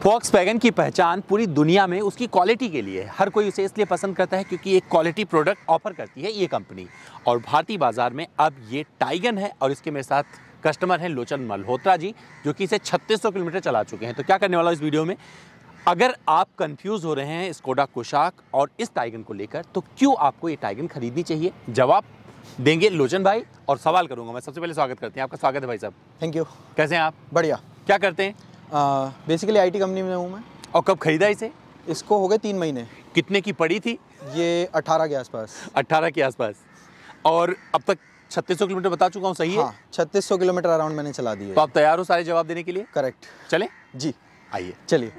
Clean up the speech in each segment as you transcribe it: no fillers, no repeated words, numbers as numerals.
Volkswagen की पहचान पूरी दुनिया में उसकी क्वालिटी के लिए है। हर कोई उसे इसलिए पसंद करता है क्योंकि एक क्वालिटी प्रोडक्ट ऑफर करती है ये कंपनी। और भारतीय बाजार में अब ये टाइगन है और इसके मेरे साथ कस्टमर हैं लोचन मल्होत्रा जी, जो कि इसे 3600 किलोमीटर चला चुके हैं। तो क्या करने वाला इस वीडियो में, अगर आप कंफ्यूज हो रहे हैं स्कोडा कुशाक और इस टाइगन को लेकर, तो क्यों आपको ये टाइगन खरीदनी चाहिए, जवाब देंगे लोचन भाई और सवाल करूंगा मैं। सबसे पहले स्वागत करते हैं आपका। स्वागत है भाई साहब। Thank you. कैसे हैं आप? बढ़िया। क्या करते हैं? बेसिकली आईटी कंपनी में हूँ मैं। और कब खरीदा इसे? इसको हो गए 3 महीने। कितने की पड़ी थी? ये 18 के आसपास। 18 के आसपास। और अब तक 3600 किलोमीटर बता चुका हूँ, सही है? हाँ, 3600 किलोमीटर अराउंड मैंने चला दिए। तो आप तैयार हो सारे जवाब देने के लिए? करेक्ट। चलें? जी आइए चलिए।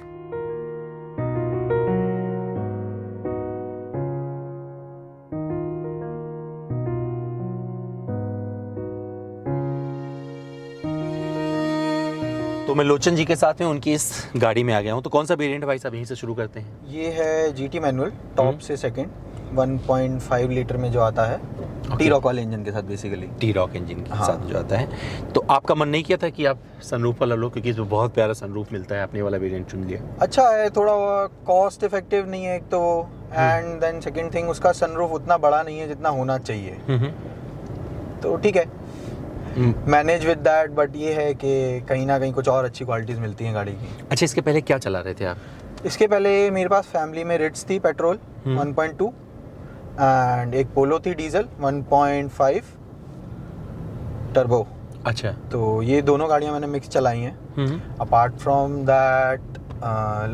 तो मैं लोचन जी के साथ में उनकी इस गाड़ी में आ गया हूँ। तो कौन सा वेरिएंट है भाई साहब, यहीं से शुरू करते हैं। ये है जीटी मैनुअल टॉप से सेकंड, 1.5 लीटर में जो आता है, टी रॉक वाले इंजन के साथ। बेसिकली टी रॉक इंजन के साथ जो आता है। तो आपका मन नहीं किया था कि आप सनरूफ वाला लो, क्योंकि इसमें बहुत प्यारा सनरूफ मिलता है, आपने वाला वेरिएंट चुन लिया? अच्छा है, थोड़ा कॉस्ट इफेक्टिव नहीं है एक तो, एंड देन सेकंड थिंग उसका सनरूफ उतना बड़ा नहीं है जितना होना चाहिए। तो ठीक है, मैनेज विद दैट। बट ये है कि कहीं ना कहीं कुछ और अच्छी क्वालिटीज़ मिलती हैं गाड़ी की। अच्छा, इसके पहले क्या चला रहे थे आप? इसके पहले मेरे पास फैमिली में रिट्स थी पेट्रोल 1.2 एंड एक पोलो थी डीजल 1.5 टर्बो। अच्छा। तो ये दोनों गाड़ियां मैंने मिक्स चलाई हैं। Apart from that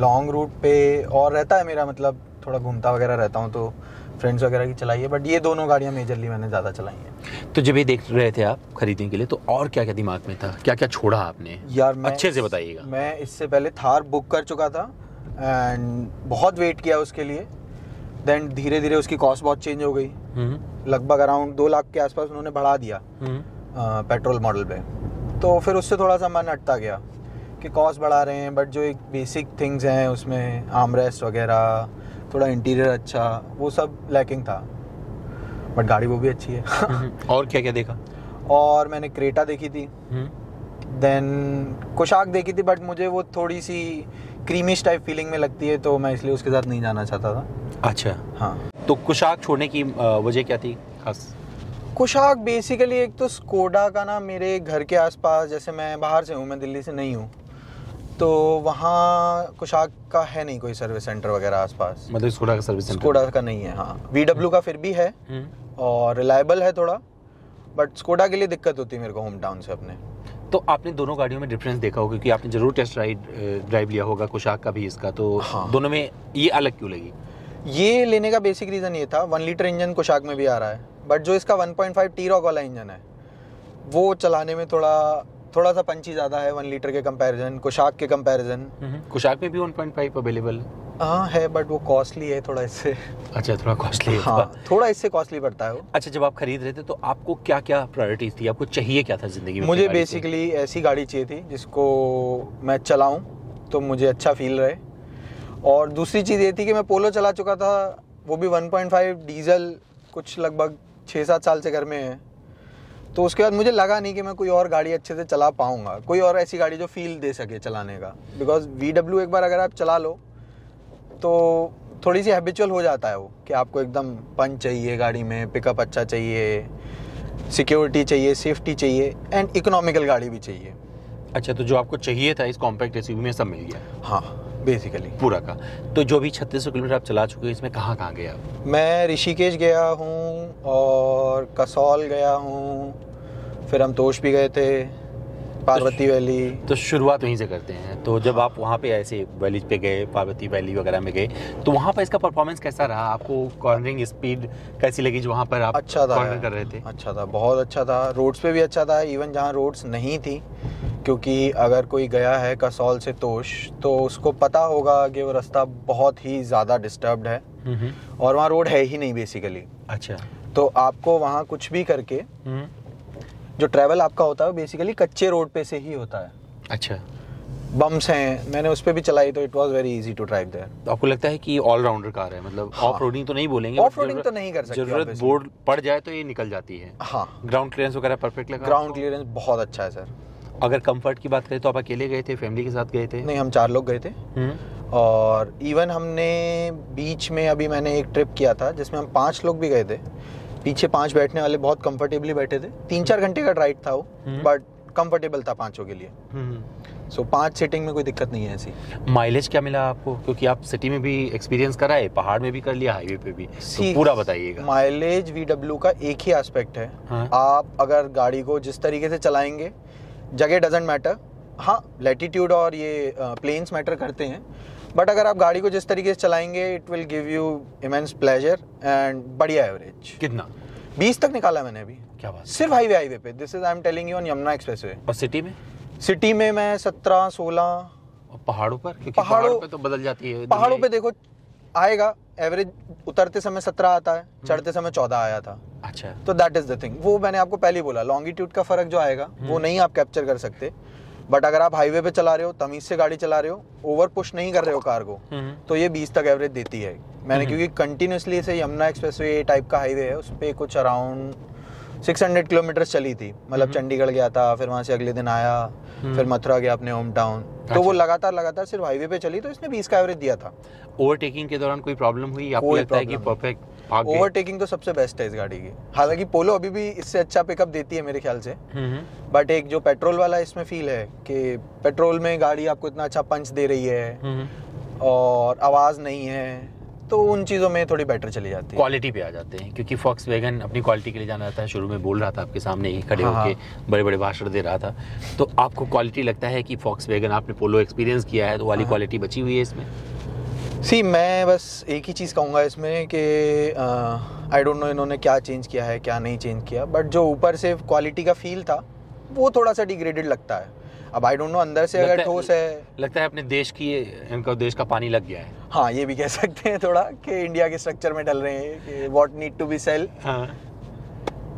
long route पे और रहता है मेरा, मतलब थोड़ा घूमता वगैरह रहता हूँ तो फ्रेंड्स वगैरह की चलाई है। बट ये दोनों गाड़ियां मेजरली मैंने ज़्यादा चलाई हैं। तो जब ये देख रहे थे आप खरीदने के लिए, तो और क्या क्या दिमाग में था, क्या क्या छोड़ा आपने? यार अच्छे से बताइएगा। मैं इससे पहले थार बुक कर चुका था एंड बहुत वेट किया उसके लिए। देन धीरे धीरे उसकी कॉस्ट बहुत चेंज हो गई। लगभग अराउंड 2 लाख के आसपास उन्होंने बढ़ा दिया पेट्रोल मॉडल पे। तो फिर उससे थोड़ा सा मन हटता गया कि कॉस्ट बढ़ा रहे हैं, बट जो एक बेसिक थिंग्स हैं उसमें, आर्मरेस्ट वगैरह, थोड़ा इंटीरियर अच्छा, वो सब लैकिंग था। बट गाड़ी वो भी अच्छी है। और क्या क्या देखा? और मैंने क्रेटा देखी थी, देन कुशाक देखी थी, बट मुझे वो थोड़ी सी क्रीमिश टाइप फीलिंग में लगती है, तो मैं इसलिए उसके साथ नहीं जाना चाहता था। अच्छा। हाँ। तो कुशाक छोड़ने की वजह क्या थी खास? कुशाक बेसिकली एक तो स्कोडा का ना, मेरे घर के आसपास, जैसे मैं बाहर से हूँ, मैं दिल्ली से नहीं हूँ, तो वहाँ कुशाक का है नहीं कोई सर्विस सेंटर वगैरह आसपास। मतलब स्कोडा का सर्विस सेंटर? स्कोडा का नहीं है। हाँ, VW का फिर भी है और रिलायबल है थोड़ा, बट स्कोडा के लिए दिक्कत होती है मेरे को होम टाउन से अपने। तो आपने दोनों गाड़ियों में डिफरेंस देखा होगा, क्योंकि आपने जरूर टेस्ट ड्राइव लिया होगा कुशाक का भी, इसका। तो हाँ। दोनों में ये अलग क्यों लगी? ये लेने का बेसिक रीज़न ये था, 1 लीटर इंजन कुशाक में भी आ रहा है, बट जो इसका 1.5 टी रॉक वाला इंजन है वो चलाने में थोड़ा सा पंची ज़्यादा है 1 लीटर के कंपैरिजन, कुशाक के कंपैरिजन। कुशाक में भी 1.5 अवेलेबल? हाँ है, बट वो कॉस्टली है थोड़ा इससे। अच्छा, थोड़ा कॉस्टली है। हाँ, थोड़ा इससे कॉस्टली पड़ता है वो। अच्छा, जब आप खरीद रहे थे तो आपको क्या क्या प्रायोरिटीज थी, आपको चाहिए क्या था जिंदगी में? मुझे बेसिकली ऐसी गाड़ी चाहिए थी जिसको मैं चलाऊं तो मुझे अच्छा फील रहे। और दूसरी चीज़ ये थी कि मैं पोलो चला चुका था, वो भी 1.5 डीजल, कुछ लगभग 6-7 साल से घर में है। तो उसके बाद मुझे लगा नहीं कि मैं कोई और गाड़ी अच्छे से चला पाऊंगा, कोई और ऐसी गाड़ी जो फील दे सके चलाने का। बिकॉज VW एक बार अगर आप चला लो तो थोड़ी सी हैबिचुअल हो जाता है वो, कि आपको एकदम पंच चाहिए गाड़ी में, पिकअप अच्छा चाहिए, सिक्योरिटी चाहिए, सेफ्टी चाहिए, एंड इकोनॉमिकल गाड़ी भी चाहिए। अच्छा, तो जो आपको चाहिए था इस कॉम्पैक्ट एसयूवी में सब मिल गया? हाँ, बेसिकली पूरा का। तो जो भी 3600 किलोमीटर आप चला चुके हैं, इसमें कहाँ कहाँ गए आप? मैं ऋषिकेश गया हूँ और कसौल गया हूँ, फिर हम तोश भी गए थे, पार्वती वैली। तो शुरुआत वहीं से करते हैं। तो जब आप वहाँ पे ऐसे वैली पे गए, पार्वती वैली वगैरह में गए, तो वहाँ पर इसका परफॉर्मेंस कैसा रहा? आपको कॉर्नरिंग स्पीड कैसी लगी जो वहाँ पर आप अच्छा था, कॉर्नर कर रहे थे? अच्छा था, बहुत अच्छा था। रोड्स पे भी अच्छा था, इवन जहाँ रोड्स नहीं थी, क्योंकि अगर कोई गया है कसौल से तोश तो उसको पता होगा कि वो रास्ता बहुत ही ज़्यादा डिस्टर्ब्ड है और वहाँ रोड है ही नहीं बेसिकली। अच्छा। तो आपको वहाँ कुछ भी करके जो ट्रैवल आपका होता है बेसिकली कच्चे रोड पे से ही होता है। अच्छा। बम्स हैं, मैंने उस पर भी चलाई तो it was very easy to drive there. तो आपको लगता है कि ऑलराउंडर कार है? मतलब हाँ। ऑफ रोडिंग तो नहीं बोलेंगे, ऑफ रोडिंग तो नहीं कर सकते, जरूरत बोर्ड पड़ जाए तो ये निकल जाती है। हाँ। ग्राउंड क्लियरेंस वगैरह परफेक्ट लगा? ग्राउंड क्लियरेंस बहुत अच्छा है सर। अगर कंफर्ट की बात करें तो आप अकेले गए थे, फैमिली के साथ गए थे? नहीं, हम 4 लोग गए थे। और इवन हमने बीच में अभी मैंने एक ट्रिप किया था जिसमें हम 5 लोग भी गए थे। पीछे 5 बैठने वाले बहुत कंफर्टेबली बैठे थे। 3-4 घंटे का राइड था वो, बट कंफर्टेबल था 5 के लिए। सो 5 सीटिंग में कोई दिक्कत नहीं है ऐसी। माइलेज क्या मिला आपको, क्योंकि आप सिटी में भी एक्सपीरियंस करा है, पहाड़ में भी कर लिया, हाईवे पे भी, तो पूरा बताइएगा। माइलेज VW का एक ही एस्पेक्ट है। हाँ? आप अगर गाड़ी को जिस तरीके से चलाएंगे, जगह डजेंट मैटर। हाँ, लैटिट्यूड और ये प्लेन्स मैटर करते हैं, बट अगर आप गाड़ी को जिस तरीके से चलाएंगे it will give you immense pleasure and बढ़िया एवरेज। कितना? 20 तक निकाला मैंने अभी। क्या बात? सिर्फ हाईवे पे। This is I am telling you on Yamuna expressway. और सिटी में? सिटी में मैं 17-16। और पहाड़ों पर? क्योंकि पहाड़ों पे तो बदल जाती है। पहाड़ों पे देखो आएगा एवरेज, उतरते समय 17 आता है, चढ़ते समय 14 आया था। अच्छा, तो दैट इज द थिंग। वो मैंने आपको पहले ही बोला, लॉन्गिट्यूड का फर्क जो आएगा वो नहीं आप कैप्चर कर सकते। बट अगर आप हाईवे पे चला रहे हो, तमीज से गाड़ी चला रहे हो, ओवर पुश नहीं कर रहे हो कार को, तो ये 20 तक एवरेज देती है। मैंने क्योंकि कंटिन्यूसली से यमुना एक्सप्रेसवे टाइप का हाईवे है, उस पर कुछ अराउंड 600 किलोमीटर चली थी। मतलब चंडीगढ़ गया था, फिर वहां से अगले दिन आया, फिर मथुरा गया अपने होम टाउन। तो वो लगातार सिर्फ हाईवे पे चली, तो इसने 20 का एवरेज दिया था। ओवरटेकिंग के दौरान कोई प्रॉब्लम हुई? आपको लगता है कि परफेक्ट भाग गए? ओवरटेकिंग तो सबसे बेस्ट है इस गाड़ी की। हालांकि पोलो अभी भी इससे अच्छा पिकअप देती है मेरे ख्याल से, बट एक जो पेट्रोल वाला इसमें फील है कि पेट्रोल में गाड़ी आपको इतना अच्छा पंच दे रही है और आवाज नहीं है, तो उन चीज़ों में थोड़ी बेटर चली जाती है। क्वालिटी पे आ जाते हैं, क्योंकि फॉक्सवैगन अपनी क्वालिटी के लिए जाना जाता है। शुरू में बोल रहा था आपके सामने ही खड़े होके, बड़े बड़े भाषण दे रहा था। तो आपको क्वालिटी लगता है कि फॉक्सवैगन, आपने पोलो एक्सपीरियंस किया है, तो वाली क्वालिटी बची हुई है इसमें? मैं बस एक ही चीज़ कहूँगा इसमें कि आई डोंट नो इन्होंने क्या चेंज किया है, क्या नहीं चेंज किया, बट जो ऊपर से क्वालिटी का फील था वो थोड़ा सा डिग्रेडेड लगता है। अब आई डोंट नो अंदर से अगर ठोस है, लगता है अपने देश की, इनका देश का पानी लग गया है। हाँ, ये भी कह सकते हैं थोड़ा कि इंडिया के स्ट्रक्चर में डल रहे हैं कि what need to be sell. हाँ,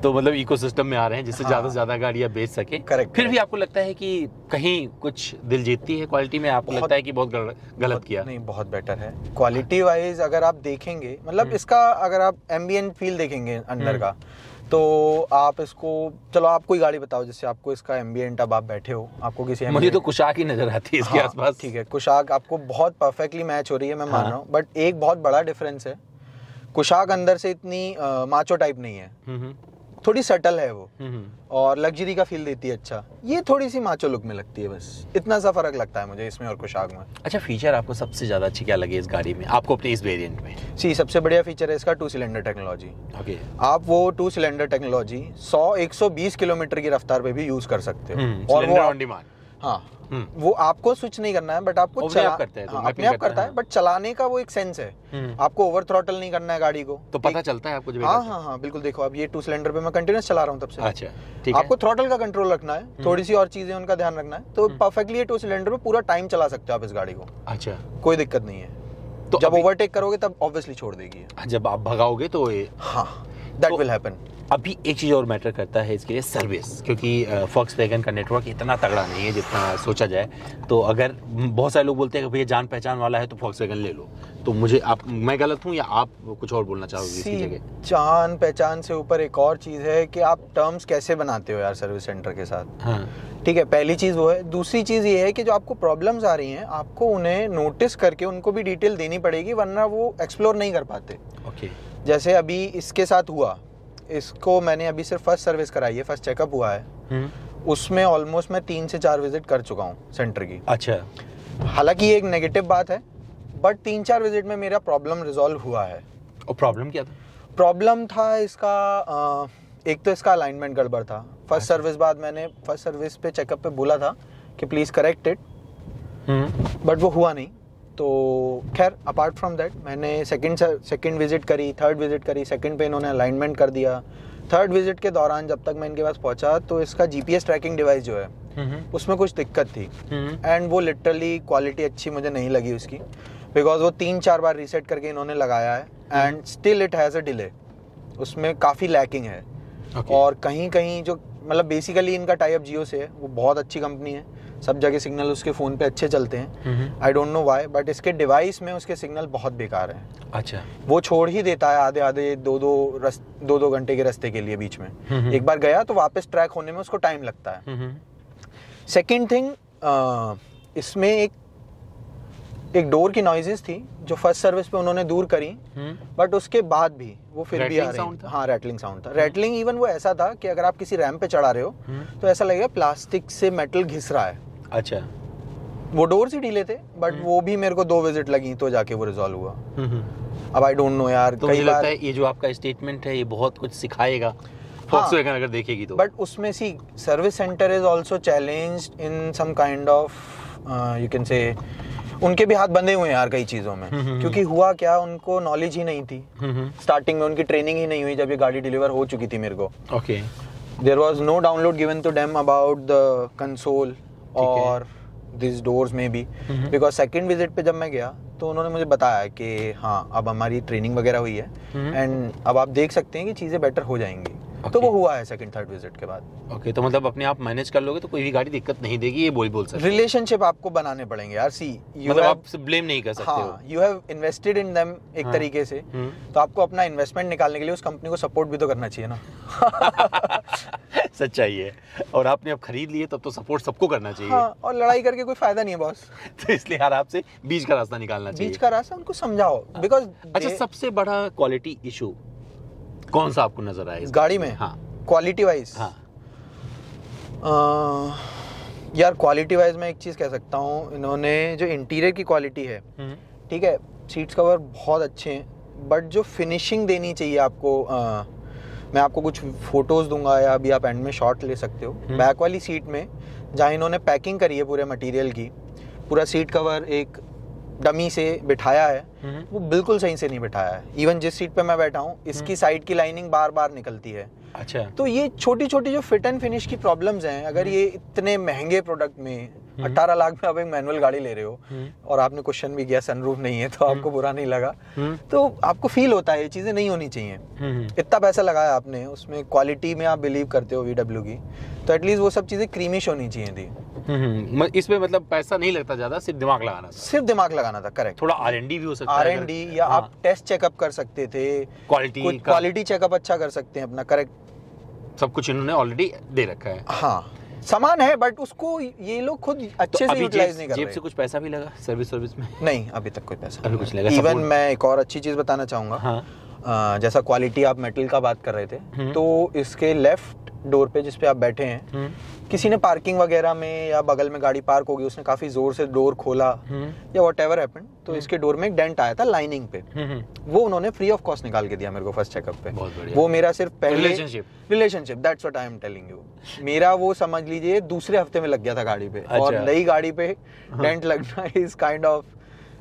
तो मतलब इकोसिस्टम में आ रहे हैं जिससे ज़्यादा से ज़्यादा गाड़ियाँ बेच सके। करेक्ट। फिर भी आपको लगता है कि कहीं कुछ दिल जीतती है क्वालिटी में? आपको लगता है कि बहुत गलत किया? नहीं, बहुत बेटर है क्वालिटी वाइज। अगर आप देखेंगे, मतलब इसका अगर आप एम्बिएंट फील देखेंगे अंदर का, तो आप इसको, चलो आप कोई गाड़ी बताओ जिससे आपको इसका एम्बिएंट, अब आप बैठे हो, आपको किसी, मुझे तो कुशाक ही नजर आती है इसके आसपास। ठीक है, कुशाक आपको बहुत परफेक्टली मैच हो रही है, मैं मान रहा हूँ, बट एक बहुत बड़ा डिफरेंस है, कुशाक अंदर से इतनी माचो टाइप नहीं है, थोड़ी सटल है वो, और लग्जरी का फील देती है। अच्छा, ये थोड़ी सी माचो लुक में लगती है, बस इतना सा फर्क लगता है मुझे इसमें और कुशाक में। अच्छा, फीचर आपको सबसे ज्यादा अच्छी क्या लगे इस गाड़ी में, आपको अपने इस वेरिएंट में? सबसे बढ़िया फीचर है इसका 2 सिलेंडर टेक्नोलॉजी। ओके, आप वो 2 सिलेंडर टेक्नोलॉजी 100-120 किलोमीटर की रफ्तार पे भी यूज कर सकते हो, और वो ऑन डिमांड। हाँ, वो आपको स्विच नहीं करना है, बट आपको अपने आप करता है, बट चलाने का वो एक सेंस है। आपको ओवर थ्रॉटल नहीं करना है गाड़ी को, तो पता चलता है आपको जब? हाँ, बिल्कुल। देखो, अब ये 2 सिलेंडर पे मैं कंटिन्यूस चला रहा हूँ तब से। अच्छा, ठीक है। आपको थ्रॉटल का कंट्रोल रखना है, थोड़ी सी और चीजें उनका ध्यान रखना है, तो परफेक्टली ये 2 सिलेंडर पे पूरा टाइम चला सकते हो आप इस गाड़ी को। अच्छा, कोई दिक्कत नहीं है। तो जब ओवरटेक करोगे तब ऑब्वियसली छोड़ देगी, जब आप भगाओगे तो हाँ, दैट विल हैपन। अभी एक चीज़ और मैटर करता है इसके लिए, सर्विस, क्योंकि फॉक्सवैगन का नेटवर्क इतना तगड़ा नहीं है जितना सोचा जाए। तो अगर बहुत सारे लोग बोलते हैं कि भैया जान पहचान वाला है तो फॉक्सवैगन ले लो, तो मैं गलत हूँ या आप कुछ और बोलना चाहोगे इसकी जगह? जान पहचान से ऊपर एक और चीज़ है कि आप टर्म्स कैसे बनाते हो यार सर्विस सेंटर के साथ। हाँ, ठीक है, पहली चीज़ वो है। दूसरी चीज़ ये है कि जो आपको प्रॉब्लम्स आ रही हैं, आपको उन्हें नोटिस करके उनको भी डिटेल देनी पड़ेगी, वरना वो एक्सप्लोर नहीं कर पाते। ओके, जैसे अभी इसके साथ हुआ, इसको मैंने अभी सिर्फ फर्स्ट सर्विस कराई है, फर्स्ट चेकअप हुआ है, उसमें ऑलमोस्ट मैं 3 से 4 विजिट कर चुका हूँ सेंटर की। अच्छा, हालांकि ये एक नेगेटिव बात है, बट 3-4 विजिट में मेरा प्रॉब्लम रिजॉल्व हुआ है। और प्रॉब्लम क्या था? प्रॉब्लम था इसका, एक तो इसका अलाइनमेंट गड़बड़ था। फर्स्ट सर्विस बाद मैंने फर्स्ट सर्विस पे चेकअप पे बोला था कि प्लीज़ करेक्ट इट, बट वो हुआ नहीं। तो खैर, अपार्ट फ्रॉम दैट मैंने सेकंड विजिट करी, थर्ड विजिट करी, सेकंड पे इन्होंने अलाइनमेंट कर दिया। थर्ड विजिट के दौरान जब तक मैं इनके पास पहुंचा, तो इसका जीपीएस ट्रैकिंग डिवाइस जो है उसमें कुछ दिक्कत थी, एंड वो लिटरली क्वालिटी अच्छी मुझे नहीं लगी उसकी, बिकॉज वो 3-4 बार रीसेट करके इन्होंने लगाया है, and still it has a delay, उसमें काफ़ी लैकिंग है। और कहीं कहीं जो, मतलब बेसिकली इनका टाई अप जियो से है, वो बहुत अच्छी कंपनी है, सब जगह सिग्नल उसके फ़ोन पे अच्छे चलते हैं। I don't know why, but इसके डिवाइस में उसके सिग्नल बहुत बेकार हैं। अच्छा, वो छोड़ ही देता है आधे 2-2 घंटे के रास्ते के लिए बीच में। एक बार गया तो वापस ट्रैक होने में उसको टाइम लगता है। सेकेंड थिंग, इसमें एक डोर की नॉइजेस थी जो फर्स्ट सर्विस पे उन्होंने दूर करी, बट उसके बाद भी वो फिर भी आ रही। हाँ, रैटलिंग साउंड था। रैटलिंग इवन वो ऐसा था कि अगर आप किसी रैंप पे चढ़ा रहे हो तो ऐसा लगेगा प्लास्टिक से मेटल घिस रहा है। अच्छा। वो डोर्स ही ढीले थे, बट वो भी मेरे को 2 विजिट लगी तो जाके वो रिजॉल्व हुआ। अब आई डोंट नो यार, तो मुझे लगता है ये जो आपका स्टेटमेंट है ये बहुत कुछ सिखाएगा Volkswagen अगर देखेगी तो। बट उसमें सी service centre is also challenged in some kind of you can say, उनके भी हाथ बंधे हुए हैं यार कई चीजों में, क्योंकि हुआ क्या, उनको नॉलेज ही नहीं थी। स्टार्टिंग में उनकी ट्रेनिंग ही नहीं हुई जब ये गाड़ी डिलीवर हो चुकी थी मेरे को। Okay. There was no download given to them about the console और दिस डोर्स में भी, बिकॉज सेकंड विजिट पे जब मैं गया तो उन्होंने मुझे बताया कि हाँ अब हमारी ट्रेनिंग वगैरह हुई है एंड अब आप देख सकते हैं कि चीज़ें बेटर हो जाएंगी। तो वो हुआ है सेकंड थर्ड विजिट के बाद। ओके, तो मतलब अपने आप मैनेज कर लोगे तो कोई भी गाड़ी दिक्कत नहीं देगी, ये बोल सकते। रिलेशनशिप आपको बनाने पड़ेंगे यार। सी मतलब आप ब्लेम नहीं कर सकते हो। You have invested in them एक तरीके से, तो आपको अपना इन्वेस्टमेंट निकालने के लिए उस कंपनी को सपोर्ट भी तो करना चाहिए ना। सच्चाई है। और आपने अब खरीद लिए तब तो सपोर्ट सबको करना चाहिए। हाँ, और लड़ाई करके कोई फायदा नहीं है बॉस। तो इसलिए यार आपसे बीच का रास्ता निकालना चाहिए। बीच का रास्ता उनको समझाओ, बिकॉज अच्छा, सबसे बड़ा क्वालिटी इशू कौन सा आपको नजर आया इस गाड़ी में? हाँ, क्वालिटी वाइज। हाँ यार क्वालिटी वाइज मैं एक चीज कह सकता हूँ, इन्होंने जो इंटीरियर की क्वालिटी है, ठीक है, सीट्स कवर बहुत अच्छे हैं, बट जो फिनिशिंग देनी चाहिए आपको, मैं आपको कुछ फोटोज दूंगा या अभी आप एंड में शॉट ले सकते हो। बैक वाली सीट में जहाँ इन्होंने पैकिंग करी है पूरे मटेरियल की, पूरा सीट कवर एक डमी से बिठाया है, वो बिल्कुल सही से नहीं बिठाया है। इवन जिस सीट पे मैं बैठा हूँ इसकी साइड की लाइनिंग बार बार निकलती है। अच्छा। तो ये छोटी छोटी जो फिट एंड फिनिश की प्रॉब्लम्स हैं, अगर ये इतने महंगे प्रोडक्ट में 18 लाख में आप एक मैनुअल गाड़ी ले रहे हो और आपने क्वेश्चन भी किया सनरूफ नहीं है तो आपको बुरा नहीं लगा, तो आपको फील होता है ये चीजें नहीं होनी चाहिए। इतना पैसा लगाया आपने उसमें, क्वालिटी में आप बिलीव करते हो VW की, तो एटलीस्ट वो सब चीजें क्रीमिश होनी चाहिए थी। इसमें मतलब पैसा नहीं लगता ज्यादा, सिर्फ दिमाग लगाना था। सिर्फ दिमाग लगाना था, करेक्ट। थोड़ा R&D भी हो सकता है, R&D या आप टेस्ट चेकअप कर सकते थे, क्वालिटी चेकअप अच्छा कर सकते हैं अपना, करेक्ट। सब कुछ इन्होंने ऑलरेडी दे रखा है। हाँ, सामान है, बट उसको ये लोग खुद अच्छे से यूटिलाइज नहीं कर रहे। जेब से कुछ पैसा भी लगा सर्विस में? नहीं, अभी तक कोई पैसा अभी कुछ लगा। इवन मैं एक और अच्छी चीज बताना चाहूंगा। जैसा क्वालिटी आप मेटल का बात कर रहे थे, तो इसके लेफ्ट डोर पे जिस पे आप बैठे हैं, किसी ने पार्किंग वगैरह में या बगल में गाड़ी पार्क होगी, उसने काफी जोर से डोर खोला या व्हाटएवर हैपेंड, तो इसके डोर में एक डेंट आया था लाइनिंग पे, वो उन्होंने फ्री ऑफ कॉस्ट निकाल के दिया मेरे को फर्स्ट चेकअप पे। वो मेरा सिर्फ पहले relationship, that's what I am telling you, मेरा वो समझ लीजिए दूसरे हफ्ते में लग गया था गाड़ी पे। और नई गाड़ी पे डेंट लगना इज काइंड ऑफ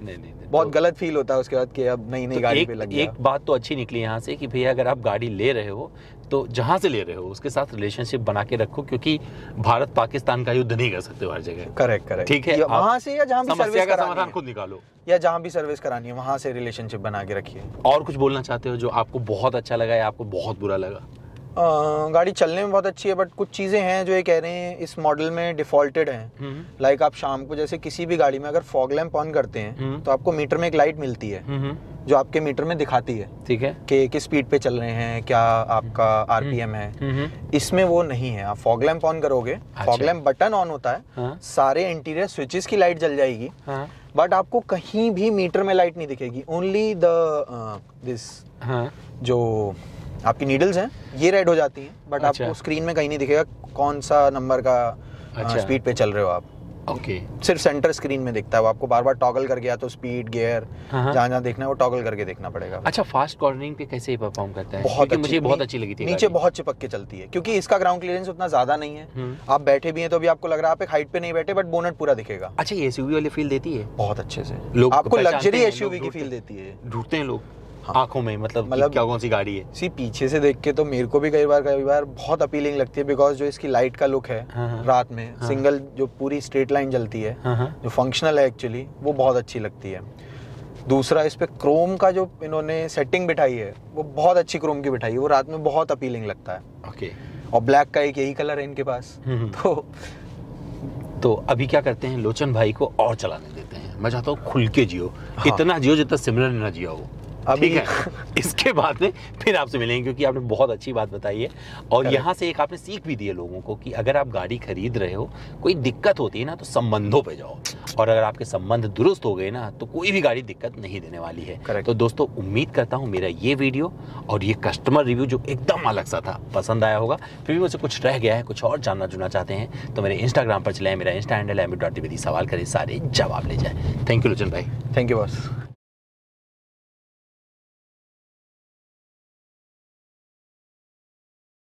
नहीं बहुत गलत फील होता है उसके बाद कि अब नई गाड़ी पे लग गया। एक बात तो अच्छी निकली यहाँ से कि भैया अगर आप गाड़ी ले रहे हो तो जहाँ से ले रहे हो उसके साथ रिलेशनशिप बना के रखो, क्योंकि भारत पाकिस्तान का युद्ध नहीं कर सकते हर जगह। करेक्ट, ठीक है, वहाँ से या जहाँ भी सर्विस का समाधान खुद निकालो, या जहाँ भी सर्विस करानी है वहाँ से रिलेशनशिप बना के रखिए। और कुछ बोलना चाहते हो जो आपको बहुत अच्छा लगा या आपको बहुत बुरा लगा? गाड़ी चलने में बहुत अच्छी है, बट कुछ चीज़ें हैं जो ये कह रहे हैं इस मॉडल में डिफॉल्टेड हैं। लाइक आप शाम को जैसे किसी भी गाड़ी में अगर फॉग लैंप ऑन करते हैं तो आपको मीटर में एक लाइट मिलती है जो आपके मीटर में दिखाती है, ठीक है, कि किस स्पीड पे चल रहे हैं, क्या आपका RPM है। इसमें वो नहीं है। आप फॉग लैंप ऑन करोगे, फॉग लैंप बटन ऑन होता है, सारे इंटीरियर स्विचेस की लाइट जल जाएगी, बट आपको कहीं भी मीटर में लाइट नहीं दिखेगी। ओनली द दिस जो आपकी नीडल्स हैं ये रेड हो जाती हैं, बट आपको स्क्रीन में कहीं नहीं दिखेगा कौन सा नंबर का स्पीड पे चल रहे हो आप। ओके, सिर्फ सेंटर स्क्रीन में दिखता है, वो आपको बार बार टॉगल करके, या तो स्पीड गियर जहाँ देखना है वो टॉगल करके देखना पड़ेगा। अच्छा, फास्ट कॉर्नरिंग पे कैसे परफॉर्म करता है? बहुत मुझे बहुत अच्छी लगी थी। नीचे बहुत चिपक के चलती है, क्योंकि इसका ग्राउंड क्लियरेंस उतना ज्यादा नहीं है। आप बैठे भी हैं तो भी आपको लग रहा है आप एक हाइट पे नहीं बैठे, बट बोनट पूरा दिखेगा। अच्छा, ये SUV वाली फील देती है बहुत अच्छे से, आपको लग्जरी SUV की फील देती है। ढूंढते हैं लोग आंखों में, मतलब क्या कौन सी गाड़ी है। सी पीछे से देख के तो मेरे को भी कई बार बहुत अपीलिंग लगती है, बिकॉज जो इसकी लाइट का लुक है रात में, सिंगल जो पूरी स्ट्रेट लाइन जलती है, जो फंक्शनल है एक्चुअली, वो बहुत अच्छी लगती है। दूसरा, इस पे क्रोम का जो इन्होंने सेटिंग बिठाई है वो बहुत अच्छी क्रोम की बिठाई है, वो रात में बहुत अपीलिंग लगता है। ओके, और ब्लैक का एक यही कलर है इनके पास। तो अभी क्या करते हैं, लोचन भाई को और चलाने देते हैं। मैं चाहता हूँ खुल के जियो, इतना जियो जितना सिमरन ने ना जिया हो। अभी ठीक है। इसके बाद में फिर आपसे मिलेंगे, क्योंकि आपने बहुत अच्छी बात बताई है और यहाँ से एक आपने सीख भी दी है लोगों को कि अगर आप गाड़ी खरीद रहे हो, कोई दिक्कत होती है ना तो संबंधों पे जाओ, और अगर आपके संबंध दुरुस्त हो गए ना तो कोई भी गाड़ी दिक्कत नहीं देने वाली है। Correct. तो दोस्तों उम्मीद करता हूँ मेरा ये वीडियो और ये कस्टमर रिव्यू जो एकदम अलग सा था पसंद आया होगा। फिर भी मुझसे कुछ रह गया है, कुछ और जानना जुड़ना चाहते हैं तो मेरे इंस्टाग्राम पर चले, मेरा इंस्टा हैंडल है amit.dwivedi, सवाल करें सारे जवाब ले जाए। थैंक यू लोचन भाई। Thank you boss.